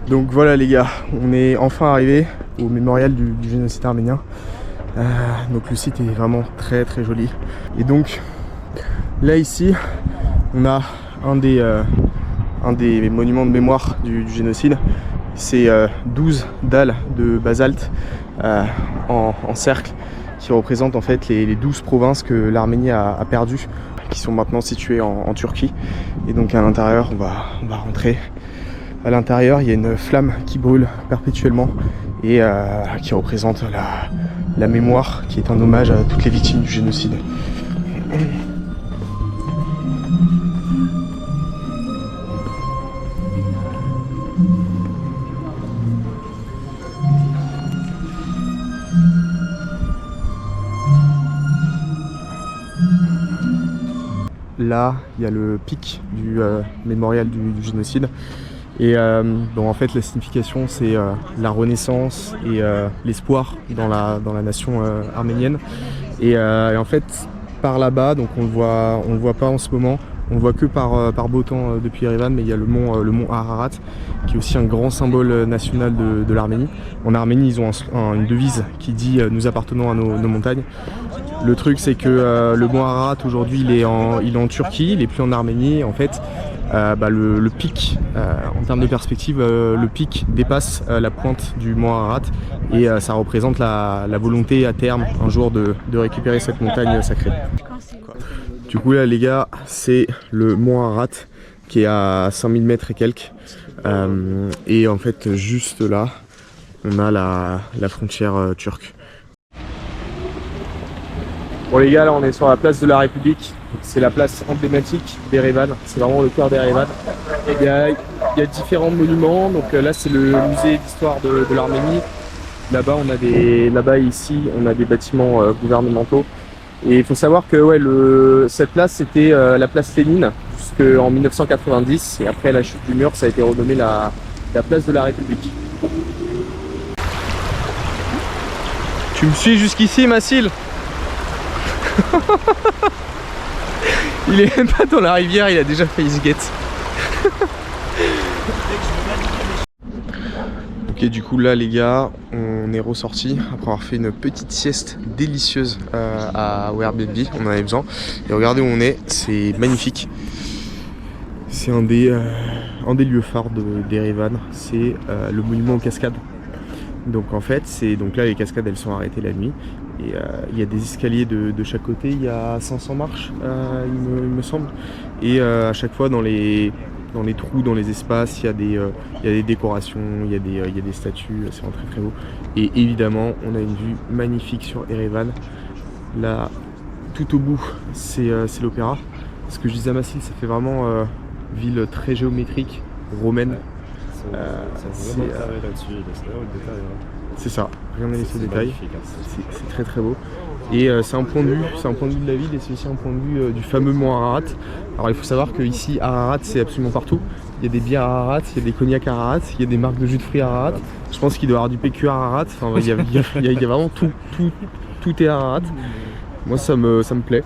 Donc voilà les gars, on est enfin arrivé au mémorial du génocide arménien. Donc le site est vraiment très très joli. Et donc là ici, on a un des monuments de mémoire du génocide. C'est 12 dalles de basalte en cercle qui représentent en fait les 12 provinces que l'Arménie a perdues, qui sont maintenant situées en Turquie. Et donc à l'intérieur, on va rentrer. À l'intérieur, il y a une flamme qui brûle perpétuellement et qui représente la mémoire, qui est un hommage à toutes les victimes du génocide. Là, il y a le pic du mémorial du génocide. Et bon, en fait la signification c'est la renaissance et l'espoir dans la nation arménienne. Et en fait par là-bas, donc on le voit pas en ce moment, on le voit que par beau temps depuis Erevan, mais il y a le mont Ararat qui est aussi un grand symbole national de l'Arménie. En Arménie ils ont une devise qui dit nous appartenons à nos montagnes. Le truc c'est que le mont Ararat aujourd'hui il est en Turquie, il n'est plus en Arménie en fait. Le pic, en termes de perspective, le pic dépasse la pointe du mont Ararat et ça représente la volonté à terme un jour de récupérer cette montagne sacrée. Du coup là les gars, c'est le mont Ararat qui est à 5000 mètres et quelques et en fait juste là on a la frontière turque. Bon les gars, là on est sur la place de la République, c'est la place emblématique d'Erevan, c'est vraiment le cœur d'Erevan. Il y a différents monuments, donc là c'est le musée d'histoire de l'Arménie. Là-bas ici on a des bâtiments gouvernementaux. Et il faut savoir que cette place c'était la place Lénine jusqu'en 1990 et après la chute du mur ça a été renommé la place de la République. Tu me suis jusqu'ici Mathilde? Il est même pas dans la rivière, il a déjà failli se guette. Ok, du coup là les gars, on est ressorti après avoir fait une petite sieste délicieuse au Airbnb, on en avait besoin. Et regardez où on est, c'est magnifique. C'est un des lieux phares d'Erevan, c'est le monument aux cascades. Donc en fait, donc là les cascades elles sont arrêtées la nuit. Et il y a des escaliers de chaque côté, il y a 500 marches il me semble. Et à chaque fois dans les trous, dans les espaces, il y a des décorations, il y a des statues, c'est vraiment très très beau. Et évidemment on a une vue magnifique sur Erevan. Là tout au bout c'est l'opéra. Ce que je disais à Mathilde, ça fait vraiment ville très géométrique, romaine. C'est ça, regardez les détails, c'est très très beau. Et c'est un point de vue de la ville et c'est aussi un point de vue du fameux mont Ararat. Alors il faut savoir que ici Ararat c'est absolument partout. Il y a des bières Ararat, il y a des cognacs Ararat, il y a des marques de jus de fruits Ararat. Je pense qu'il doit y avoir du PQ Ararat, enfin, il y a vraiment tout est Ararat. Moi ça me plaît.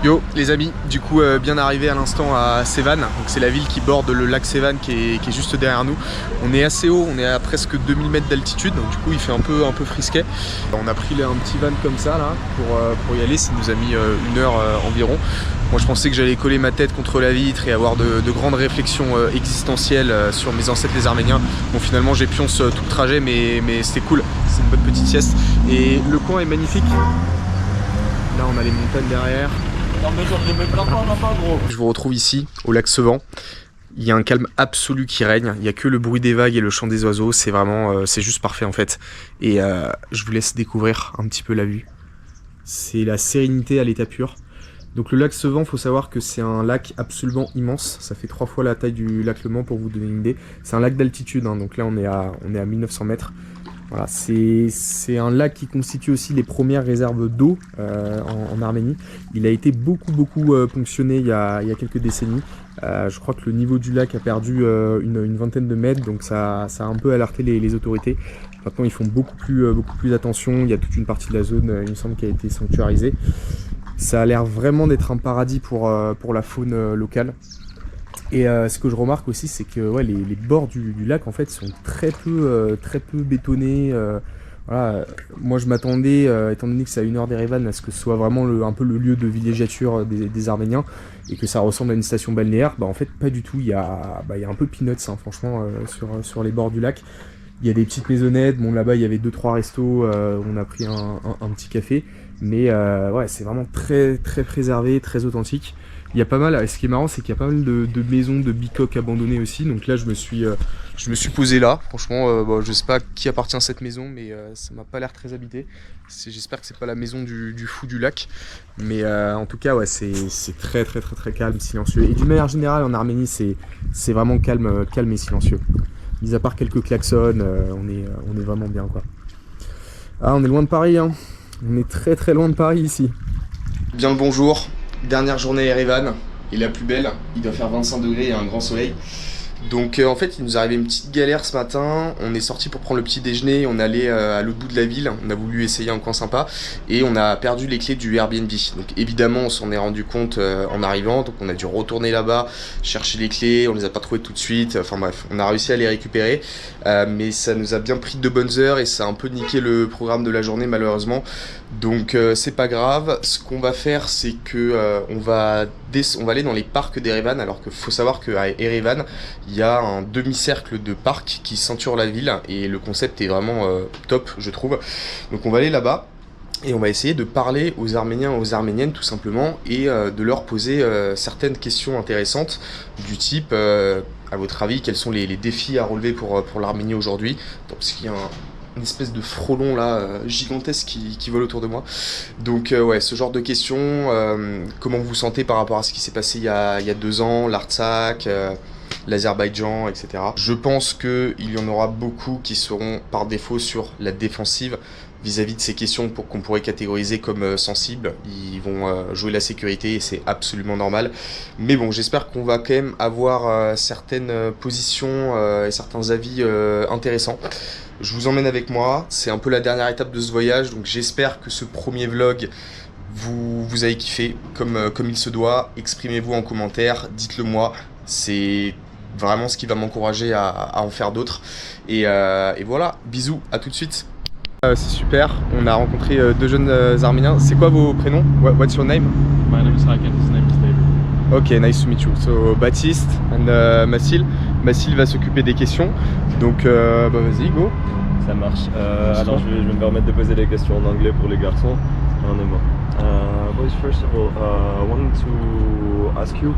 Yo les amis, du coup bien arrivé à l'instant à Sevan, donc c'est la ville qui borde le lac Sevan qui est juste derrière nous. On est assez haut, on est à presque 2000 mètres d'altitude, donc du coup il fait un peu frisquet. On a pris un petit van comme ça là pour y aller, ça nous a mis 1 heure environ. Moi je pensais que j'allais coller ma tête contre la vitre et avoir de grandes réflexions existentielles sur mes ancêtres les Arméniens. Bon finalement j'ai pionce tout le trajet mais c'était cool, c'est une bonne petite sieste. Et le coin est magnifique, là on a les montagnes derrière. Je vous retrouve ici au lac Sevan. Il y a un calme absolu qui règne. Il n'y a que le bruit des vagues et le chant des oiseaux. C'est vraiment, c'est juste parfait en fait. Et je vous laisse découvrir un petit peu la vue. C'est la sérénité à l'état pur. Donc le lac Sevan, faut savoir que c'est un lac absolument immense. Ça fait 3 fois la taille du lac Le Mans pour vous donner une idée. C'est un lac d'altitude, hein. Donc là on est à 1900 mètres. Voilà, c'est un lac qui constitue aussi les premières réserves d'eau en Arménie. Il a été beaucoup ponctionné il y a quelques décennies. Je crois que le niveau du lac a perdu une vingtaine de mètres, donc ça a un peu alerté les autorités. Maintenant, ils font beaucoup plus attention. Il y a toute une partie de la zone, il me semble, qui a été sanctuarisée. Ça a l'air vraiment d'être un paradis pour la faune locale. Et ce que je remarque aussi, c'est que ouais, les bords du lac en fait sont très peu bétonnés. Voilà. Moi je m'attendais, étant donné que c'est à 1 heure d'Erevan, à ce que ce soit vraiment un peu le lieu de villégiature des Arméniens et que ça ressemble à une station balnéaire. Bah en fait pas du tout, il y a un peu peanuts hein, franchement sur les bords du lac. Il y a des petites maisonnettes, bon là-bas il y avait 2-3 restos, on a pris un petit café, mais ouais c'est vraiment très préservé, très authentique. Il y a pas mal, ce qui est marrant c'est qu'il y a pas mal de maisons de bicoques abandonnées aussi, donc là je me suis posé là, franchement bon, je sais pas qui appartient à cette maison mais ça m'a pas l'air très habité, j'espère que c'est pas la maison du fou du lac, mais en tout cas ouais c'est très calme, silencieux, et d'une manière générale en Arménie c'est vraiment calme et silencieux, mis à part quelques klaxons, on est vraiment bien quoi. Ah on est loin de Paris hein, on est très loin de Paris ici. Bien le bonjour. Dernière journée à Erevan, et la plus belle, il doit faire 25 degrés et un grand soleil. Donc en fait il nous est arrivé une petite galère ce matin, on est sorti pour prendre le petit déjeuner, on allait à l'autre bout de la ville, on a voulu essayer un coin sympa et on a perdu les clés du Airbnb. Donc évidemment on s'en est rendu compte en arrivant, donc on a dû retourner là-bas, chercher les clés, on les a pas trouvées tout de suite, enfin bref, on a réussi à les récupérer, mais ça nous a bien pris de bonnes heures et ça a un peu niqué le programme de la journée malheureusement. Donc c'est pas grave, ce qu'on va faire c'est que on va aller dans les parcs d'Erevan, alors qu'il faut savoir qu'à Erevan il y a un demi-cercle de parcs qui ceinture la ville et le concept est vraiment top je trouve. Donc on va aller là-bas et on va essayer de parler aux Arméniens, aux Arméniennes tout simplement, et de leur poser certaines questions intéressantes du type à votre avis quels sont les défis à relever pour l'Arménie aujourd'hui, parce qu'il y a une espèce de frelon là gigantesque qui vole autour de moi. Donc ouais, ce genre de questions, comment vous vous sentez par rapport à ce qui s'est passé il y a 2 ans, l'Artsakh, l'Azerbaïdjan, etc. Je pense qu'il y en aura beaucoup qui seront par défaut sur la défensive vis-à-vis de ces questions qu'on pourrait catégoriser comme sensibles. Ils vont jouer la sécurité et c'est absolument normal. Mais bon, j'espère qu'on va quand même avoir certaines positions et certains avis intéressants. Je vous emmène avec moi, c'est un peu la dernière étape de ce voyage, donc j'espère que ce premier vlog vous avez kiffé comme il se doit. Exprimez-vous en commentaire, dites-le moi, c'est vraiment ce qui va m'encourager à en faire d'autres. Et voilà, bisous, à tout de suite. C'est super, on a rencontré 2 jeunes Arméniens. C'est quoi vos prénoms? What's your name? My name is Hakan, his name is David. Ok, nice to meet you. So Baptiste and Massil. Massil va s'occuper des questions. Donc bah vas-y, go. Ça marche. Alors je vais me permettre de poser les questions en anglais pour les garçons. On est bon. Boys, first of all, I wanted to ask you,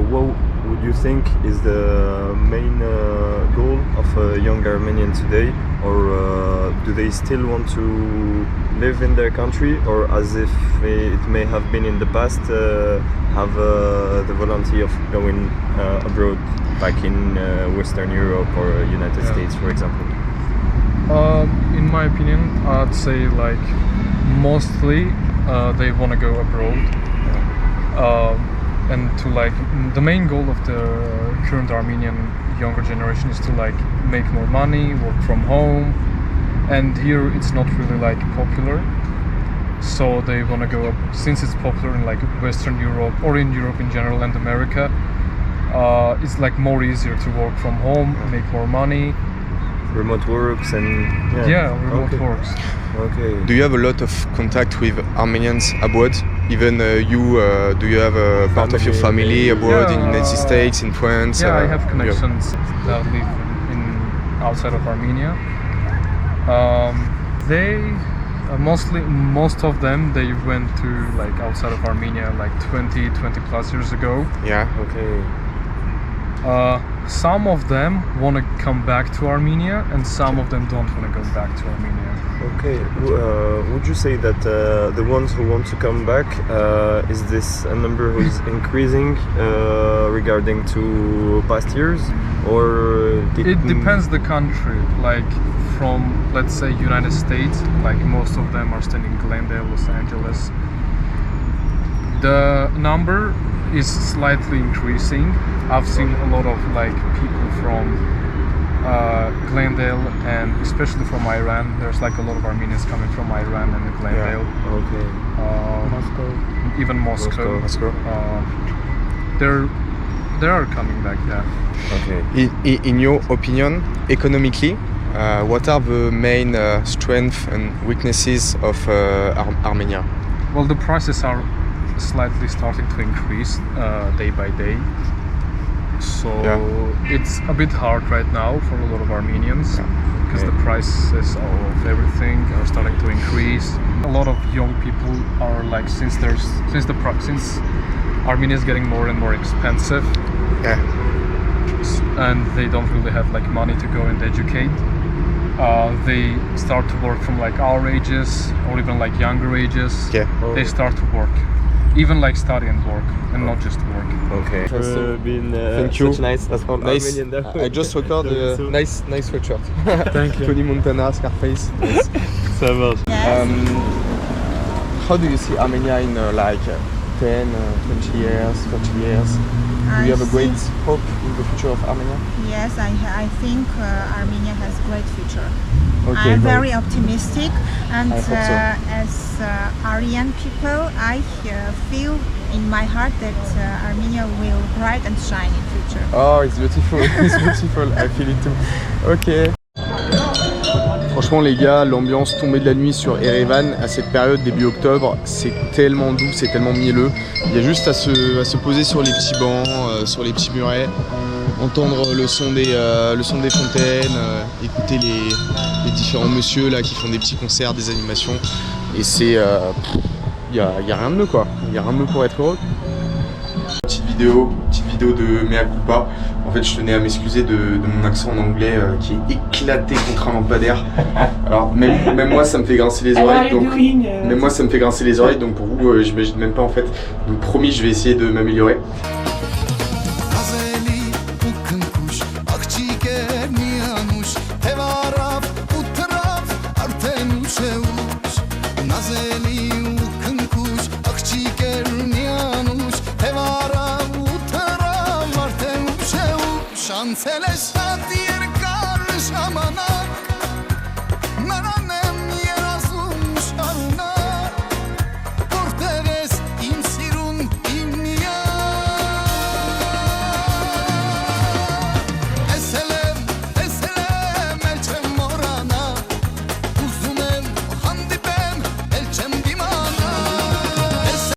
what would you think is the main goal of a young Armenian today, or do they still want to live in their country, or as if it may have been in the past, have the volunteer of going abroad, back in Western Europe or United States, for example? In my opinion, I'd say like mostly they want to go abroad, and to like the main goal of the current Armenian younger generation is to like make more money, work from home, and here it's not really like popular, so they want to go up, since it's popular in like Western Europe or in Europe in general and America. It's like more easier to work from home, make more money. Remote works and remote works. Okay. Do you have a lot of contact with Armenians abroad? Even you, do you have a part of your family abroad in the United States, in France? Yeah, I have connections that live in outside of Armenia. They most of them they went to like outside of Armenia like 20 plus years ago. Yeah. Okay. some of them want to come back to Armenia, and some of them don't want to go back to Armenia. Okay, would you say that the ones who want to come back, is this a number who is increasing regarding to past years, or It depends the country. Like from, let's say, United States, like most of them are staying in Glendale, Los Angeles. The number is slightly increasing. I've seen a lot of like people from Glendale, and especially from Iran. There's like a lot of Armenians coming from Iran and Glendale. Okay. Moscow. Even Moscow. They are coming back. Yeah. Okay. In your opinion, economically, what are the main strengths and weaknesses of Armenia? Well, the prices are slightly starting to increase day by day. So it's a bit hard right now for a lot of Armenians because the prices of everything are starting to increase. A lot of young people are like, since Armenia is getting more and more expensive, and they don't really have like money to go and educate. They start to work from like our ages or even like younger ages. They start to work, even like study and work, and not just work. Okay. Been Thank you. such nice Armenian. I just record nice sweatshirt. Thank you. Tony Montana, Scarface. Nice. Ça marche. How do you see Armenia in like 10, 20 years, 30 years? Do you have a great hope in the future of Armenia? Yes, I think Armenia has great future. Okay, I'm great. very optimistic, and I hope so. as Aryan people, I feel in my heart that Armenia will bright and shine in future. Oh, it's beautiful. It's beautiful. I feel it too. Ok. Franchement les gars, l'ambiance tombée de la nuit sur Erevan à cette période début octobre, c'est tellement doux, c'est tellement mielleux. Il y a juste à se poser sur les petits bancs, sur les petits murets, entendre le son des fontaines, écouter les différents messieurs là qui font des petits concerts, des animations. Et c'est... il y a rien de mieux quoi. Il y a rien de mieux pour être heureux. Petite vidéo de mea culpa. En fait, je tenais à m'excuser de mon accent en anglais qui est éclaté contre un lampadaire. Alors, même moi, ça me fait grincer les oreilles. Donc, même moi, ça me fait grincer les oreilles. Donc, pour vous, j'imagine même pas en fait. Donc, promis, je vais essayer de m'améliorer. Şanseles